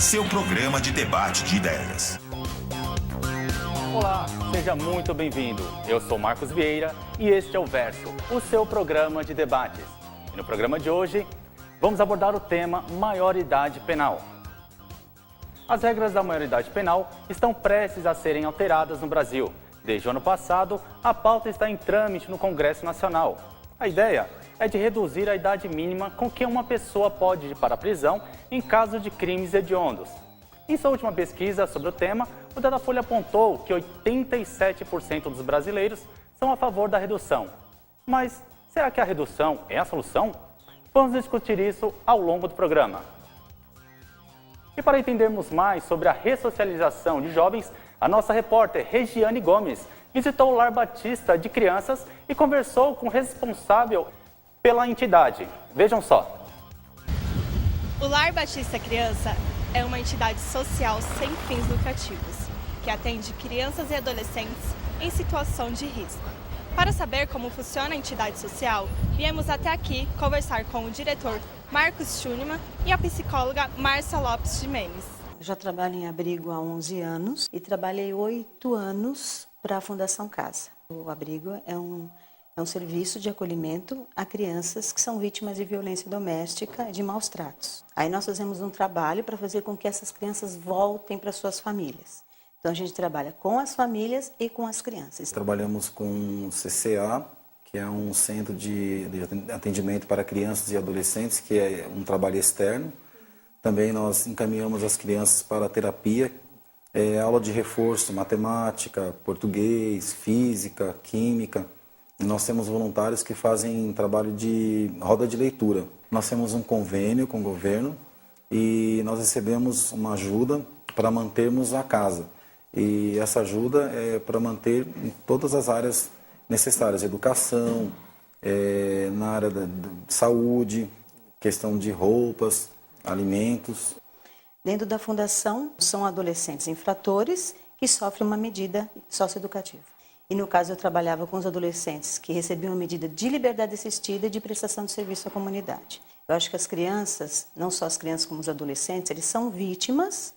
seu programa de debate de ideias. Olá, seja muito bem-vindo. Eu sou Marcos Vieira e este é o Verso, o seu programa de debates. E no programa de hoje, vamos abordar o tema maioridade penal. As regras da maioridade penal estão prestes a serem alteradas no Brasil. Desde o ano passado, a pauta está em trâmite no Congresso Nacional. A ideia é de reduzir a idade mínima com que uma pessoa pode ir para a prisão em caso de crimes hediondos. Em sua última pesquisa sobre o tema, o Datafolha apontou que 87% dos brasileiros são a favor da redução. Mas será que a redução é a solução? Vamos discutir isso ao longo do programa. E para entendermos mais sobre a ressocialização de jovens, a nossa repórter Regiane Gomes visitou o Lar Batista de Crianças e conversou com o responsável pela entidade. Vejam só. O Lar Batista Criança é uma entidade social sem fins lucrativos, que atende crianças e adolescentes em situação de risco. Para saber como funciona a entidade social, viemos até aqui conversar com o diretor Marcos Schunemann e a psicóloga Márcia Lopes de Menes. Já trabalho em abrigo há 11 anos e trabalhei 8 anos para a Fundação Casa. O abrigo é um serviço de acolhimento a crianças que são vítimas de violência doméstica e de maus tratos. Aí nós fazemos um trabalho para fazer com que essas crianças voltem para suas famílias. Então a gente trabalha com as famílias e com as crianças. Trabalhamos com o CCA, que é um centro de atendimento para crianças e adolescentes, que é um trabalho externo. Também nós encaminhamos as crianças para a terapia, aula de reforço, matemática, português, física, química. E nós temos voluntários que fazem trabalho de roda de leitura. Nós temos um convênio com o governo e nós recebemos uma ajuda para mantermos a casa. E essa ajuda é para manter em todas as áreas necessárias, educação, na área de saúde, questão de roupas, alimentos. Dentro da fundação, são adolescentes infratores que sofrem uma medida socioeducativa. E no caso eu trabalhava com os adolescentes que recebiam uma medida de liberdade assistida e de prestação de serviço à comunidade. Eu acho que as crianças, não só as crianças como os adolescentes, eles são vítimas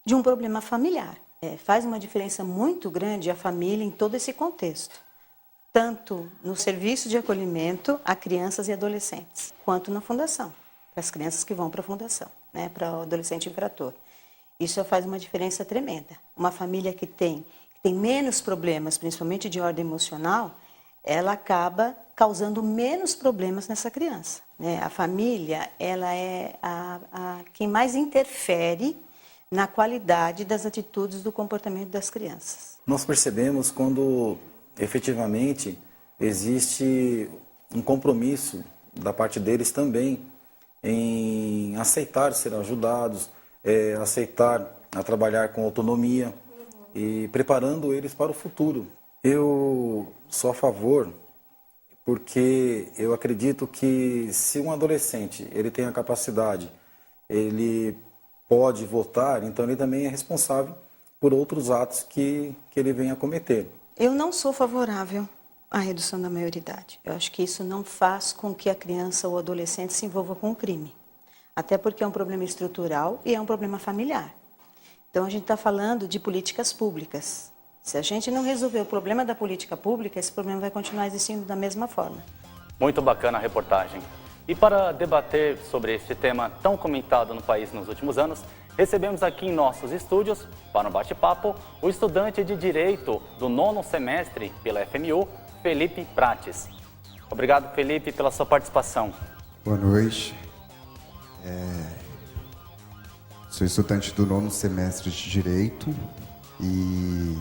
de um problema familiar. Faz uma diferença muito grande a família em todo esse contexto. Tanto no serviço de acolhimento a crianças e adolescentes, quanto na fundação, para as crianças que vão para a fundação, né, para o adolescente infrator. Isso faz uma diferença tremenda. Uma família que tem menos problemas, principalmente de ordem emocional, ela acaba causando menos problemas nessa criança, né? A família, ela é quem mais interfere na qualidade das atitudes do comportamento das crianças. Nós percebemos quando efetivamente existe um compromisso da parte deles também em aceitar ser ajudados, aceitar a trabalhar com autonomia e preparando eles para o futuro. Eu sou a favor porque eu acredito que se um adolescente ele tem a capacidade, ele pode votar, então ele também é responsável por outros atos que ele venha a cometer. Eu não sou favorável à redução da maioridade. Eu acho que isso não faz com que a criança ou o adolescente se envolva com o crime. Até porque é um problema estrutural e é um problema familiar. Então a gente está falando de políticas públicas. Se a gente não resolver o problema da política pública, esse problema vai continuar existindo da mesma forma. Muito bacana a reportagem. E para debater sobre este tema tão comentado no país nos últimos anos, recebemos aqui em nossos estúdios, para um bate-papo, o estudante de Direito do 9º semestre pela FMU, Felipe Prates. Obrigado, Felipe, pela sua participação. Boa noite. Sou estudante do 9º semestre de Direito e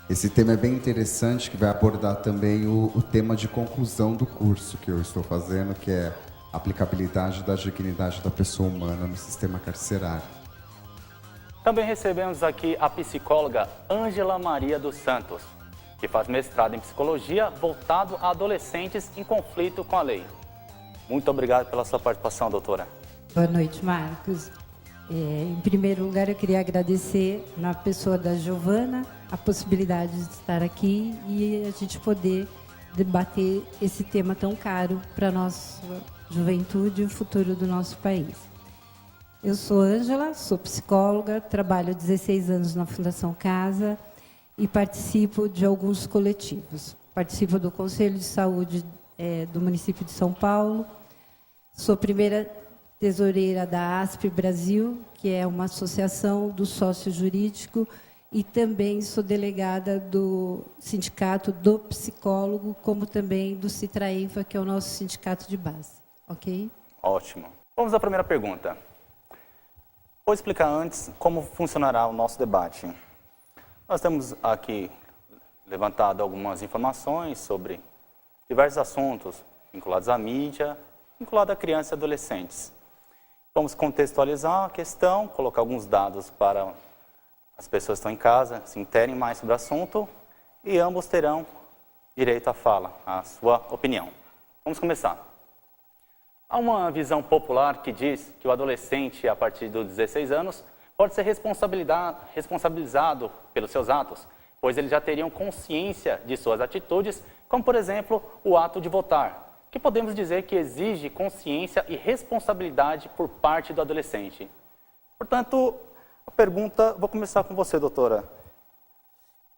esse tema é bem interessante, que vai abordar também o tema de conclusão do curso que eu estou fazendo, que é a aplicabilidade da dignidade da pessoa humana no sistema carcerário. Também recebemos aqui a psicóloga Ângela Maria dos Santos, que faz mestrado em psicologia voltado a adolescentes em conflito com a lei. Muito obrigado pela sua participação, doutora. Boa noite, Marcos. Em primeiro lugar, eu queria agradecer, na pessoa da Giovana, a possibilidade de estar aqui e a gente poder debater esse tema tão caro para a nossa juventude e o futuro do nosso país. Eu sou Ângela, sou psicóloga, trabalho há 16 anos na Fundação Casa e participo de alguns coletivos. Participo do Conselho de Saúde do município de São Paulo. Sou primeira tesoureira da ASP Brasil, que é uma associação do sócio jurídico, e também sou delegada do Sindicato do Psicólogo, como também do Citraenfa, que é o nosso sindicato de base. Ok? Ótimo. Vamos à primeira pergunta. Vou explicar antes como funcionará o nosso debate. Nós temos aqui levantado algumas informações sobre diversos assuntos vinculados à mídia, vinculados a crianças e adolescentes. Vamos contextualizar a questão, colocar alguns dados para as pessoas que estão em casa se interem mais sobre o assunto e ambos terão direito à fala, à sua opinião. Vamos começar. Há uma visão popular que diz que o adolescente, a partir dos 16 anos, pode ser responsabilizado pelos seus atos, pois eles já teriam consciência de suas atitudes, como, por exemplo, o ato de votar, que podemos dizer que exige consciência e responsabilidade por parte do adolescente. Portanto, a pergunta, vou começar com você, doutora.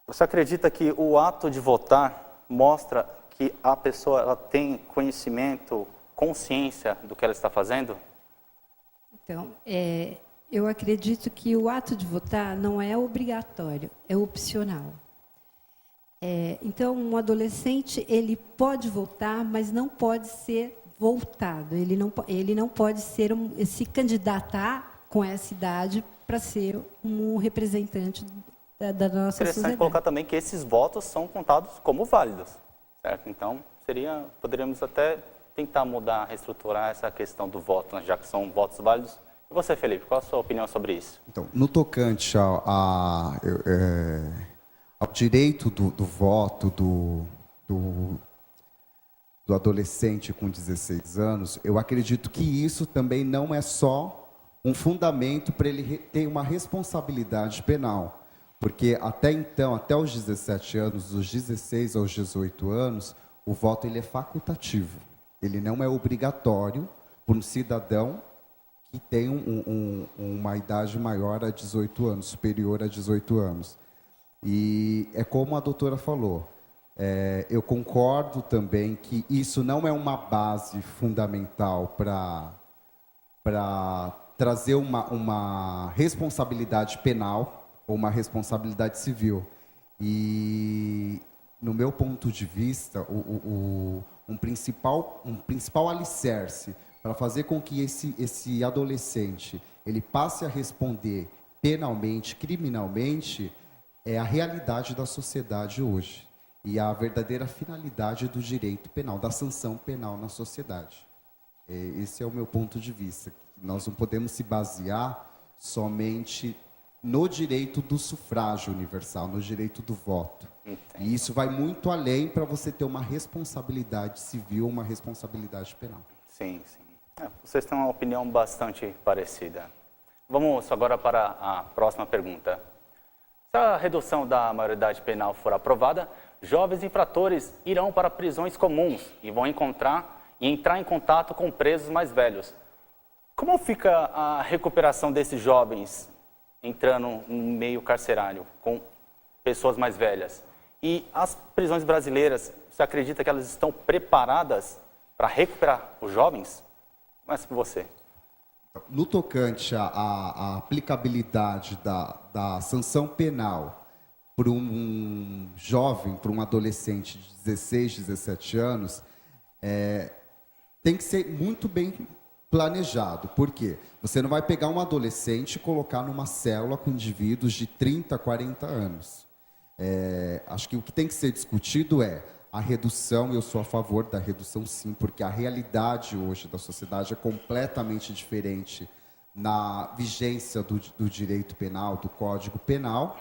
Você acredita que o ato de votar mostra que a pessoa ela tem conhecimento, consciência do que ela está fazendo? Então, eu acredito que o ato de votar não é obrigatório, é opcional. Então, um adolescente, ele pode votar, mas não pode ser voltado. Ele não pode se candidatar com essa idade para ser um representante da nossa sociedade. Interessante colocar também que esses votos são contados como válidos, certo? Então, poderíamos até tentar mudar, reestruturar essa questão do voto, né, já que são votos válidos. E você, Felipe, qual a sua opinião sobre isso? Então, no tocante ao direito do voto do adolescente com 16 anos, eu acredito que isso também não é só um fundamento para ele ter uma responsabilidade penal. Porque até então, até os 17 anos, dos 16 aos 18 anos, o voto ele é facultativo. Ele não é obrigatório para um cidadão que tem uma idade maior a 18 anos, superior a 18 anos. E é como a doutora falou, eu concordo também que isso não é uma base fundamental para trazer uma responsabilidade penal ou uma responsabilidade civil. E, no meu ponto de vista, um principal alicerce para fazer com que esse adolescente ele passe a responder penalmente, criminalmente, é a realidade da sociedade hoje e a verdadeira finalidade do direito penal, da sanção penal na sociedade. Esse é o meu ponto de vista. Nós não podemos se basear somente no direito do sufrágio universal, no direito do voto. Entendi. E isso vai muito além para você ter uma responsabilidade civil, uma responsabilidade penal. Sim, sim. Vocês têm uma opinião bastante parecida. Vamos agora para a próxima pergunta. Se a redução da maioridade penal for aprovada, jovens infratores irão para prisões comuns e vão entrar em contato com presos mais velhos. Como fica a recuperação desses jovens entrando no meio carcerário com pessoas mais velhas? E as prisões brasileiras, você acredita que elas estão preparadas para recuperar os jovens? Começa por você. No tocante à aplicabilidade da sanção penal para um jovem, para um adolescente de 16, 17 anos, tem que ser muito bem planejado. Por quê? Você não vai pegar um adolescente e colocar numa célula com indivíduos de 30, 40 anos. Acho que o que tem que ser discutido é a redução. Eu sou a favor da redução, sim, porque a realidade hoje da sociedade é completamente diferente na vigência do direito penal, do Código Penal.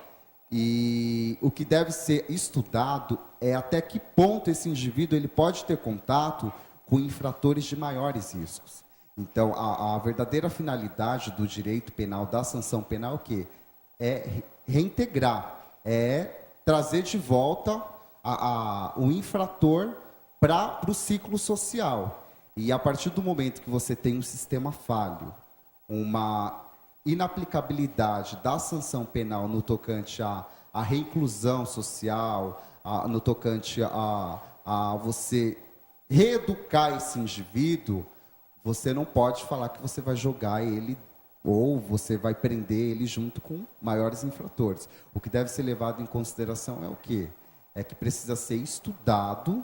E o que deve ser estudado é até que ponto esse indivíduo ele pode ter contato com infratores de maiores riscos. Então, a verdadeira finalidade do direito penal, da sanção penal, é o quê? É reintegrar, é trazer de volta o infrator para o ciclo social. E a partir do momento que você tem um sistema falho, uma inaplicabilidade da sanção penal no tocante à reinclusão social, no tocante a você reeducar esse indivíduo, você não pode falar que você vai jogar ele ou você vai prender ele junto com maiores infratores. O que deve ser levado em consideração é o quê? É que precisa ser estudado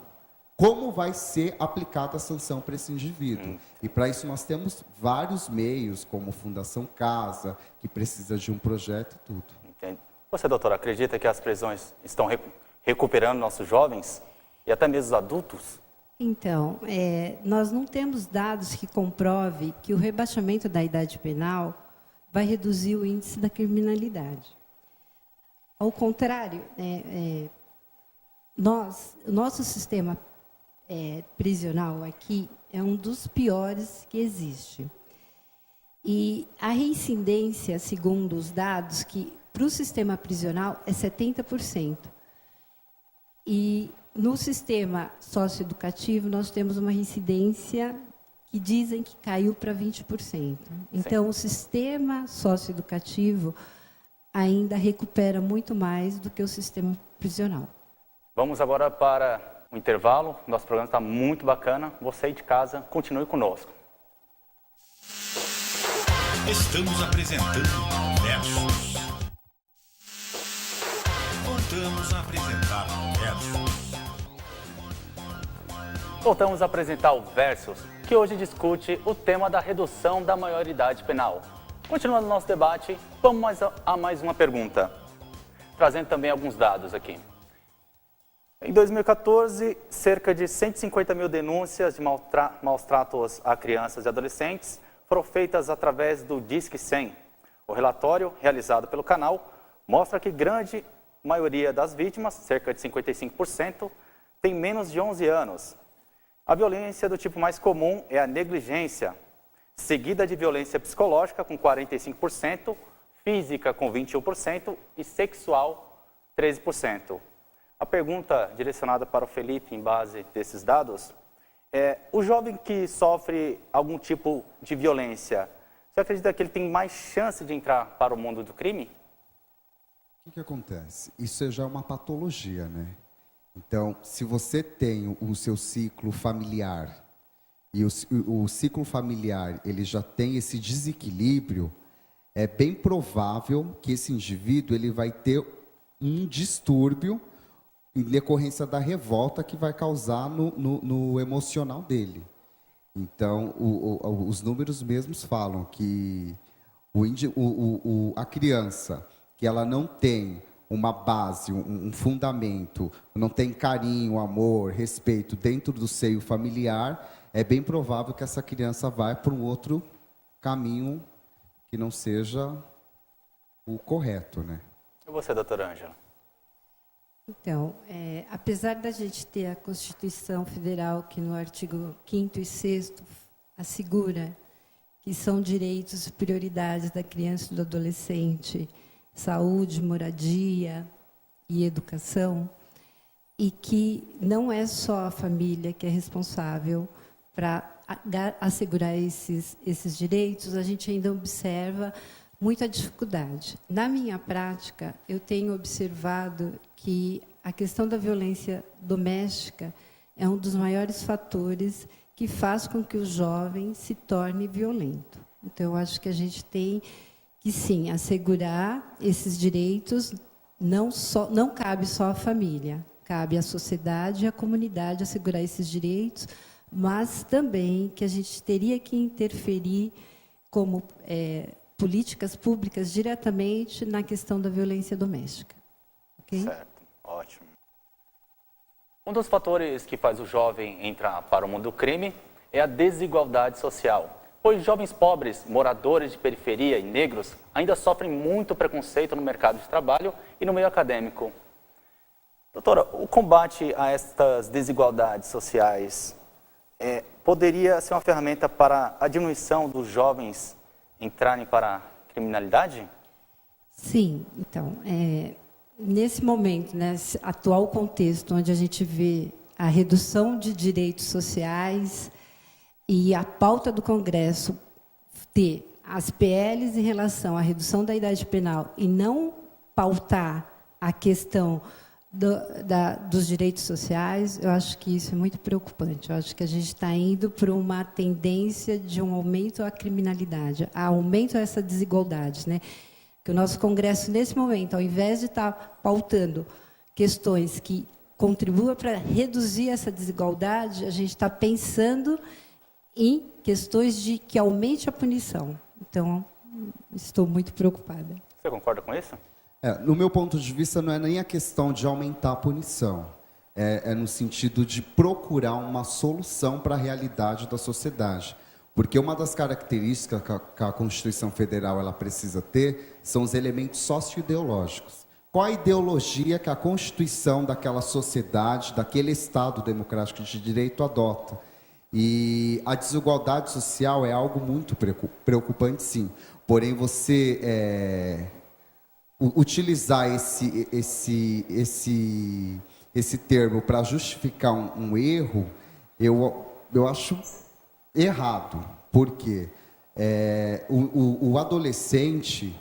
como vai ser aplicada a sanção para esse indivíduo. E para isso nós temos vários meios, como Fundação Casa, que precisa de um projeto e tudo. Entende? Você, doutora, acredita que as prisões estão recuperando nossos jovens e até mesmo os adultos? Então, nós não temos dados que comprovem que o rebaixamento da idade penal vai reduzir o índice da criminalidade. Ao contrário, nosso sistema prisional aqui é um dos piores que existe. E a reincidência, segundo os dados, que para o sistema prisional é 70%. E no sistema socioeducativo, nós temos uma reincidência que dizem que caiu para 20%. Então, o sistema socioeducativo ainda recupera muito mais do que o sistema prisional. Vamos agora para o intervalo. Nosso programa está muito bacana. Você aí de casa, continue conosco. Estamos apresentando Versus. Voltamos a apresentar Versus. Voltamos a apresentar o Versus, que hoje discute o tema da redução da maioridade penal. Continuando o nosso debate, vamos a mais uma pergunta, trazendo também alguns dados aqui. Em 2014, cerca de 150 mil denúncias de maus tratos a crianças e adolescentes foram feitas através do Disque 100. O relatório realizado pelo canal mostra que grande maioria das vítimas, cerca de 55%, tem menos de 11 anos. A violência do tipo mais comum é a negligência, seguida de violência psicológica com 45%, física com 21% e sexual 13%. A pergunta direcionada para o Felipe, em base desses dados, é: o jovem que sofre algum tipo de violência, você acredita que ele tem mais chance de entrar para o mundo do crime? O que acontece? Isso já é uma patologia, né? Então, se você tem o seu ciclo familiar e o ciclo familiar ele já tem esse desequilíbrio, é bem provável que esse indivíduo ele vai ter um distúrbio em decorrência da revolta que vai causar no emocional dele. Então, os números mesmos falam que a criança que ela não tem uma base, um fundamento, não tem carinho, amor, respeito dentro do seio familiar, é bem provável que essa criança vá para um outro caminho que não seja o correto, né? E você, doutora Ângela? Então, apesar da gente ter a Constituição Federal, que no artigo 5º e 6º assegura que são direitos e prioridades da criança e do adolescente, saúde, moradia e educação, e que não é só a família que é responsável para assegurar esses direitos, a gente ainda observa muita dificuldade. Na minha prática, eu tenho observado que a questão da violência doméstica é um dos maiores fatores que faz com que o jovem se torne violento. Então, eu acho que a gente tem que, sim, assegurar esses direitos, não cabe só à família, cabe à sociedade e à comunidade assegurar esses direitos, mas também que a gente teria que interferir como políticas públicas diretamente na questão da violência doméstica. Okay? Certo, ótimo. Um dos fatores que faz o jovem entrar para o mundo do crime é a desigualdade social, pois jovens pobres, moradores de periferia e negros ainda sofrem muito preconceito no mercado de trabalho e no meio acadêmico. Doutora, o combate a estas desigualdades sociais poderia ser uma ferramenta para a diminuição dos jovens entrarem para a criminalidade? Sim, então, nesse momento, nesse atual contexto, onde a gente vê a redução de direitos sociais e a pauta do Congresso ter as PLs em relação à redução da idade penal e não pautar a questão dos direitos sociais, eu acho que isso é muito preocupante. Eu acho que a gente está indo para uma tendência de um aumento à criminalidade, aumento a essa desigualdade, né? Que o nosso Congresso, nesse momento, ao invés de estar pautando questões que contribuam para reduzir essa desigualdade, a gente está pensando em questões que aumente a punição. Então, estou muito preocupada. Você concorda com isso? No meu ponto de vista, não é nem a questão de aumentar a punição. É no sentido de procurar uma solução para a realidade da sociedade. Porque uma das características que a Constituição Federal ela precisa ter são os elementos socioideológicos. Qual a ideologia que a Constituição daquela sociedade, daquele Estado democrático de direito adota? E a desigualdade social é algo muito preocupante, sim. Porém, você utilizar esse termo para justificar um erro, eu acho errado. Por quê? O adolescente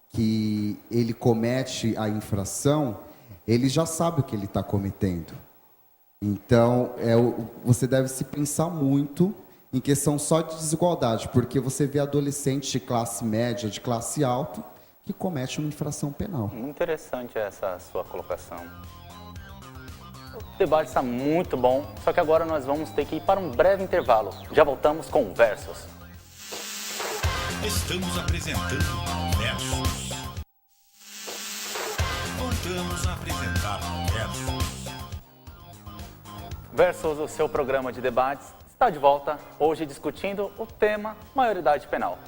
que ele comete a infração, ele já sabe o que ele está cometendo. Então, você deve se pensar muito em questão só de desigualdade, porque você vê adolescente de classe média, de classe alta, que comete uma infração penal. Muito interessante essa sua colocação. O debate está muito bom, só que agora nós vamos ter que ir para um breve intervalo. Já voltamos com Versus. Estamos apresentando Versus. Voltamos a apresentar Versus. Versus, o seu programa de debates, está de volta, hoje discutindo o tema maioridade penal.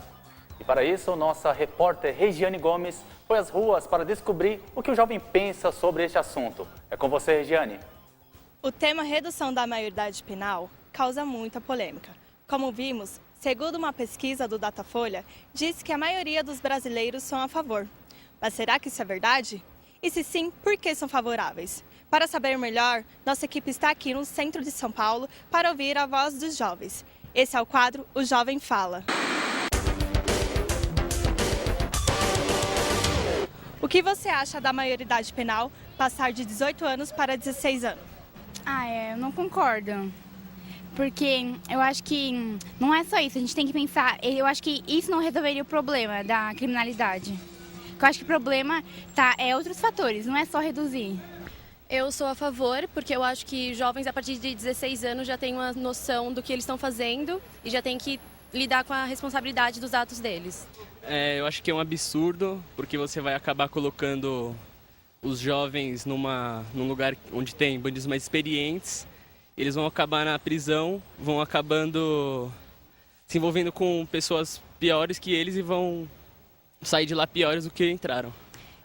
E para isso, nossa repórter Regiane Gomes foi às ruas para descobrir o que o jovem pensa sobre este assunto. É com você, Regiane. O tema redução da maioridade penal causa muita polêmica. Como vimos, segundo uma pesquisa do Datafolha, diz que a maioria dos brasileiros são a favor. Mas será que isso é verdade? E se sim, por que são favoráveis? Para saber melhor, nossa equipe está aqui no centro de São Paulo para ouvir a voz dos jovens. Esse é o quadro O Jovem Fala. O que você acha da maioridade penal passar de 18 anos para 16 anos? Eu não concordo. Porque eu acho que não é só isso, a gente tem que pensar, eu acho que isso não resolveria o problema da criminalidade. Eu acho que o problema é outros fatores, não é só reduzir. Eu sou a favor, porque eu acho que jovens a partir de 16 anos já têm uma noção do que eles estão fazendo e já têm que lidar com a responsabilidade dos atos deles. Eu acho que é um absurdo, porque você vai acabar colocando os jovens num lugar onde tem bandidos mais experientes, eles vão acabar na prisão, vão acabando se envolvendo com pessoas piores que eles e vão sair de lá piores do que entraram.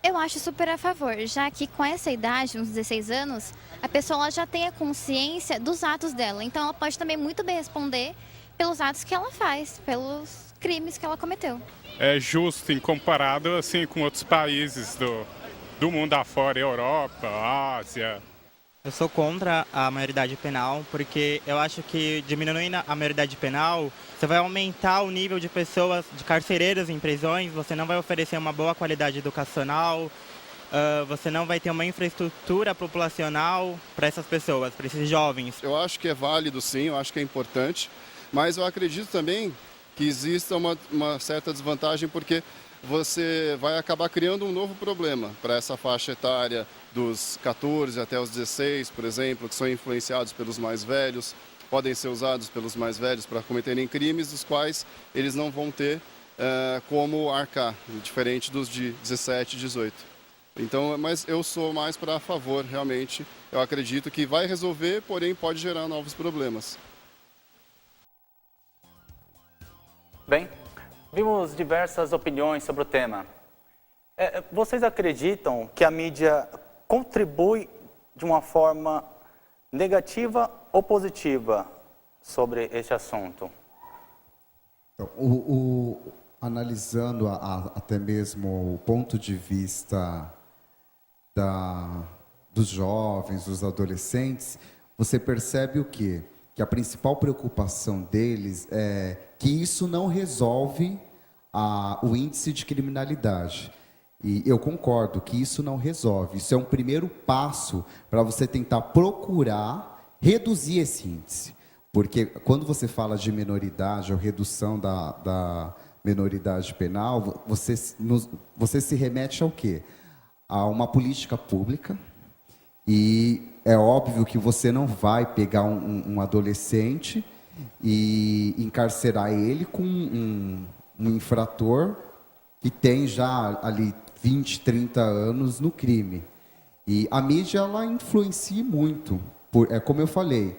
Eu acho super a favor, já que com essa idade, uns 16 anos, a pessoa já tem a consciência dos atos dela. Então ela pode também muito bem responder pelos atos que ela faz, pelos crimes que ela cometeu. É justo em comparado assim, com outros países do mundo afora, Europa, Ásia. Eu sou contra a maioridade penal, porque eu acho que diminuindo a maioridade penal, você vai aumentar o nível de pessoas, de carcereiros em prisões, você não vai oferecer uma boa qualidade educacional, você não vai ter uma infraestrutura populacional para essas pessoas, para esses jovens. Eu acho que é válido sim, eu acho que é importante, mas eu acredito também que exista uma certa desvantagem, porque você vai acabar criando um novo problema para essa faixa etária dos 14 até os 16, por exemplo, que são influenciados pelos mais velhos, podem ser usados pelos mais velhos para cometerem crimes, os quais eles não vão ter como arcar, diferente dos de 17 e 18. Então, mas eu sou mais para a favor, realmente. Eu acredito que vai resolver, porém pode gerar novos problemas. Bem, vimos diversas opiniões sobre o tema. Vocês acreditam que a mídia contribui de uma forma negativa ou positiva sobre este assunto? Então, analisando até mesmo o ponto de vista dos jovens, dos adolescentes, você percebe o quê? Que a principal preocupação deles é que isso não resolve o índice de criminalidade. E eu concordo que isso não resolve. Isso é um primeiro passo para você tentar procurar reduzir esse índice. Porque quando você fala de menoridade ou redução da menoridade penal, você se remete ao quê? A uma política pública. E é óbvio que você não vai pegar um adolescente e encarcerar ele com um infrator que tem já ali 20, 30 anos no crime. E a mídia, ela influencia muito. Como eu falei,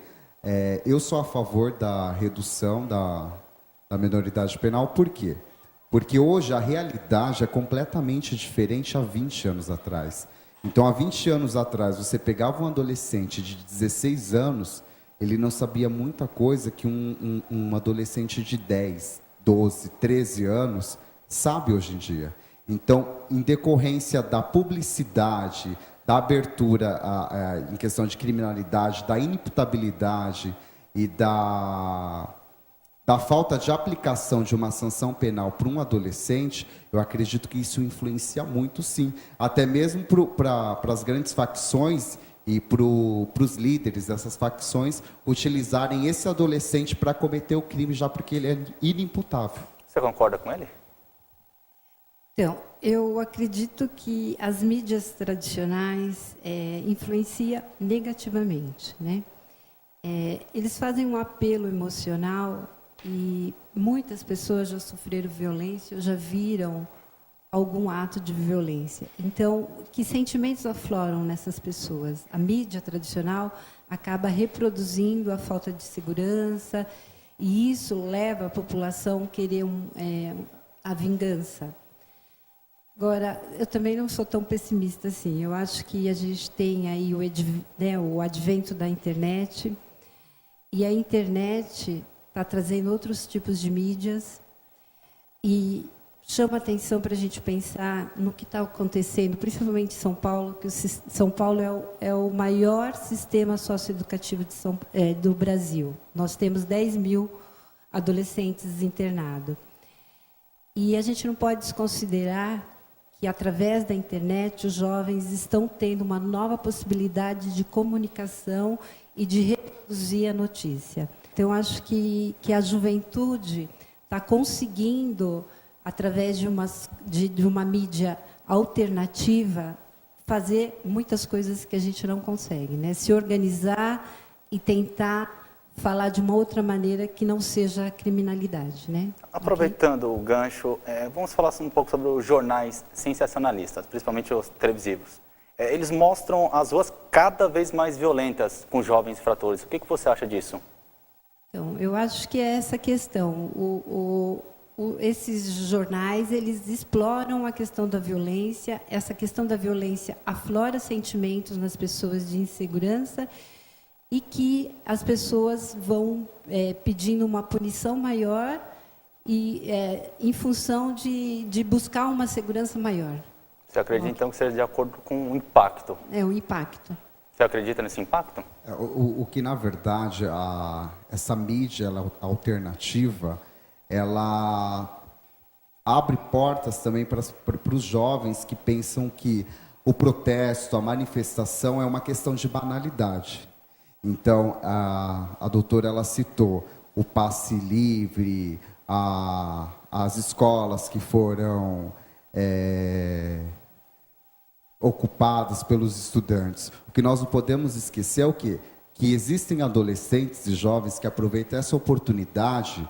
eu sou a favor da redução da menoridade penal. Por quê? Porque hoje a realidade é completamente diferente há 20 anos atrás. Então, há 20 anos atrás, você pegava um adolescente de 16 anos, ele não sabia muita coisa que um adolescente de 10, 12, 13 anos sabe hoje em dia. Então, em decorrência da publicidade, da abertura em questão de criminalidade, da inimputabilidade e da falta de aplicação de uma sanção penal para um adolescente, eu acredito que isso influencia muito, sim. Até mesmo para as grandes facções e para os líderes dessas facções utilizarem esse adolescente para cometer o crime, já porque ele é inimputável. Você concorda com ele? Então, eu acredito que as mídias tradicionais influenciam negativamente, né? Eles fazem um apelo emocional e muitas pessoas já sofreram violência, já viram algum ato de violência. Então, que sentimentos afloram nessas pessoas? A mídia tradicional acaba reproduzindo a falta de segurança e isso leva a população a querer a vingança. Agora, eu também não sou tão pessimista assim. Eu acho que a gente tem aí o advento da internet, e a internet está trazendo outros tipos de mídias e chama atenção para a gente pensar no que está acontecendo, principalmente em São Paulo, que São Paulo é o maior sistema socioeducativo do Brasil. Nós temos 10 mil adolescentes internados. E a gente não pode desconsiderar que, através da internet, os jovens estão tendo uma nova possibilidade de comunicação e de reproduzir a notícia. Então, acho que a juventude está conseguindo, através de uma mídia alternativa, fazer muitas coisas que a gente não consegue, né? Se organizar e tentar falar de uma outra maneira que não seja a criminalidade, né? Aproveitando o gancho, vamos falar um pouco sobre os jornais sensacionalistas, principalmente os televisivos. Eles mostram as ruas cada vez mais violentas com jovens infratores. O que você acha disso? Então, eu acho que é essa questão. Esses jornais, eles exploram a questão da violência. Essa questão da violência aflora sentimentos nas pessoas de insegurança e que as pessoas vão pedindo uma punição maior e em função de buscar uma segurança maior. Você acredita, então, que seja de acordo com o impacto? O impacto. Você acredita nesse impacto? O que, na verdade, essa mídia alternativa, ela abre portas também para os jovens que pensam que o protesto, a manifestação é uma questão de banalidade. Então, a doutora, ela citou o passe livre, as escolas que foram ocupadas pelos estudantes. O que nós não podemos esquecer é o quê? Que existem adolescentes e jovens que aproveitam essa oportunidade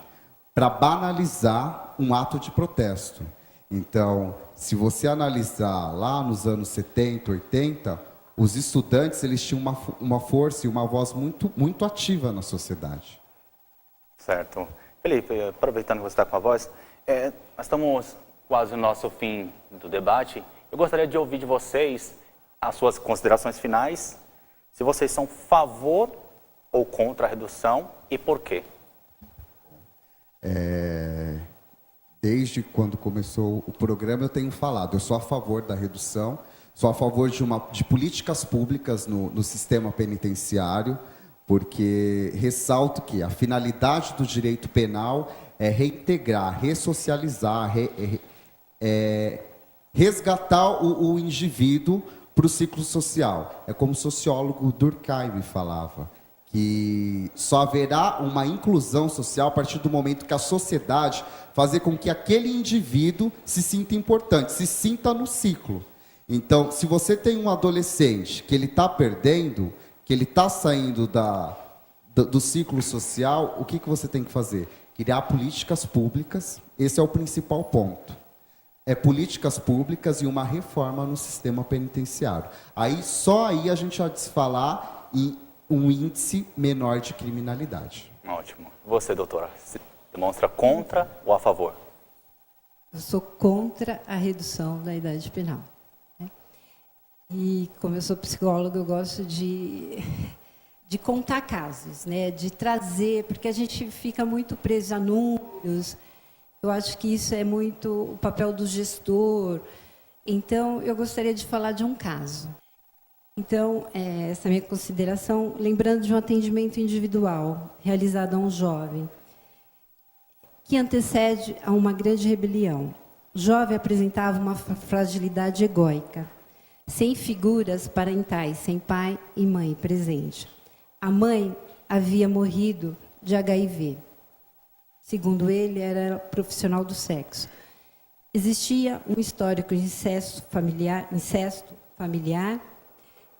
para banalizar um ato de protesto. Então, se você analisar lá nos anos 70, 80, os estudantes, eles tinham uma força e uma voz muito ativa na sociedade. Certo. Felipe, aproveitando que você está com a voz, nós estamos quase no nosso fim do debate. Eu gostaria de ouvir de vocês as suas considerações finais, se vocês são a favor ou contra a redução e por quê. Desde quando começou o programa, eu tenho falado, eu sou a favor da redução, sou a favor de políticas públicas no sistema penitenciário, porque ressalto que a finalidade do direito penal é reintegrar, ressocializar, resgatar o indivíduo para o ciclo social. É como o sociólogo Durkheim falava, que só haverá uma inclusão social a partir do momento que a sociedade fazer com que aquele indivíduo se sinta importante, se sinta no ciclo. Então, se você tem um adolescente que ele está perdendo, que ele está saindo do ciclo social, o que você tem que fazer? Criar políticas públicas, esse é o principal ponto. É políticas públicas e uma reforma no sistema penitenciário. Só aí a gente pode falar em um índice menor de criminalidade. Ótimo. Você, doutora, se demonstra contra ou a favor? Eu sou contra a redução da idade penal. Né? E como eu sou psicóloga, eu gosto de contar casos, né? De trazer, porque a gente fica muito preso a números. Eu acho que isso é muito o papel do gestor. Então, eu gostaria de falar de um caso. Então, essa minha consideração, lembrando de um atendimento individual realizado a um jovem, que antecede a uma grande rebelião. O jovem apresentava uma fragilidade egóica, sem figuras parentais, sem pai e mãe presente. A mãe havia morrido de HIV. Segundo ele, era profissional do sexo. Existia um histórico de incesto familiar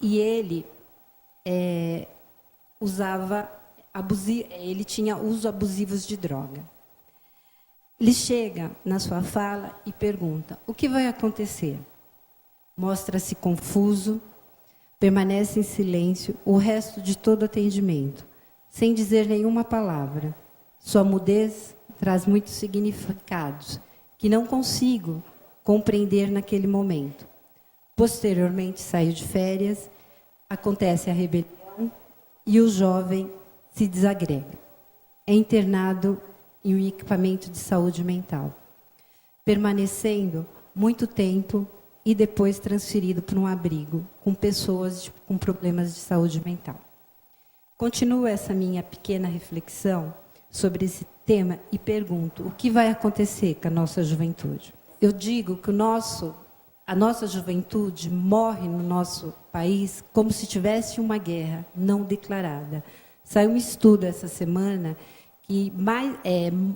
e ele ele tinha uso abusivos de droga. Ele chega na sua fala e pergunta: o que vai acontecer? Mostra-se confuso, permanece em silêncio o resto de todo o atendimento, sem dizer nenhuma palavra. Sua mudez traz muitos significados que não consigo compreender naquele momento. Posteriormente, saiu de férias, acontece a rebelião e o jovem se desagrega. É internado em um equipamento de saúde mental, permanecendo muito tempo e depois transferido para um abrigo com pessoas com problemas de saúde mental. Continuo essa minha pequena reflexão sobre esse tema e pergunto: o que vai acontecer com a nossa juventude? Eu digo que a nossa juventude morre no nosso país como se tivesse uma guerra não declarada. Saiu um estudo essa semana que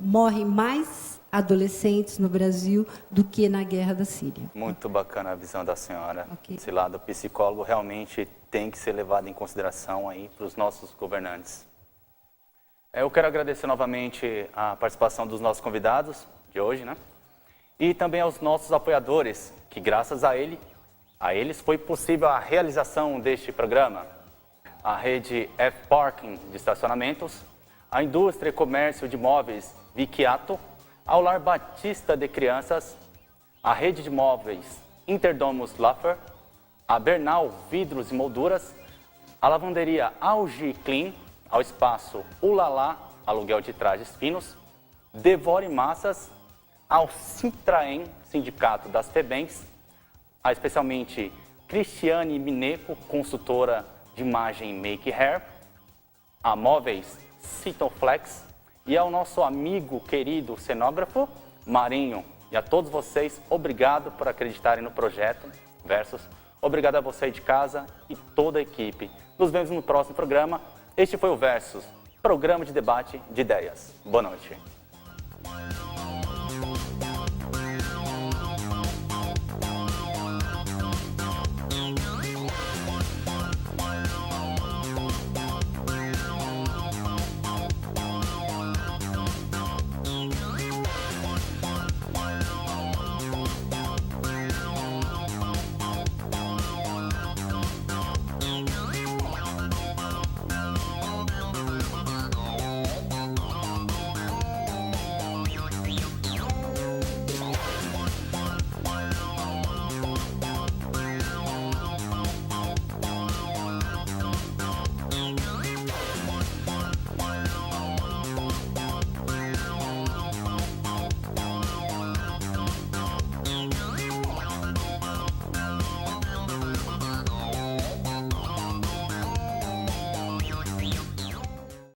morrem mais adolescentes no Brasil do que na guerra da Síria. Muito bacana a visão da senhora. Okay. Esse lado psicólogo realmente tem que ser levado em consideração aí para os nossos governantes. Eu quero agradecer novamente a participação dos nossos convidados de hoje, né? E também aos nossos apoiadores, que graças a eles foi possível a realização deste programa. A rede F-Parking de estacionamentos, a indústria e comércio de móveis Viquiato, ao Lar Batista de Crianças, a rede de móveis Interdomos Laffer, a Bernal Vidros e Molduras, a lavanderia Algi Clean, ao espaço Ulalá, aluguel de trajes finos, Devore Massas, ao Citraen, Sindicato das FEBENs, a especialmente Cristiane Mineco, consultora de imagem Make Hair, a Móveis Citoflex e ao nosso amigo querido cenógrafo Marinho. E a todos vocês, obrigado por acreditarem no projeto Versus. Obrigado a você de casa e toda a equipe. Nos vemos no próximo programa. Este foi o Versus, programa de debate de ideias. Boa noite.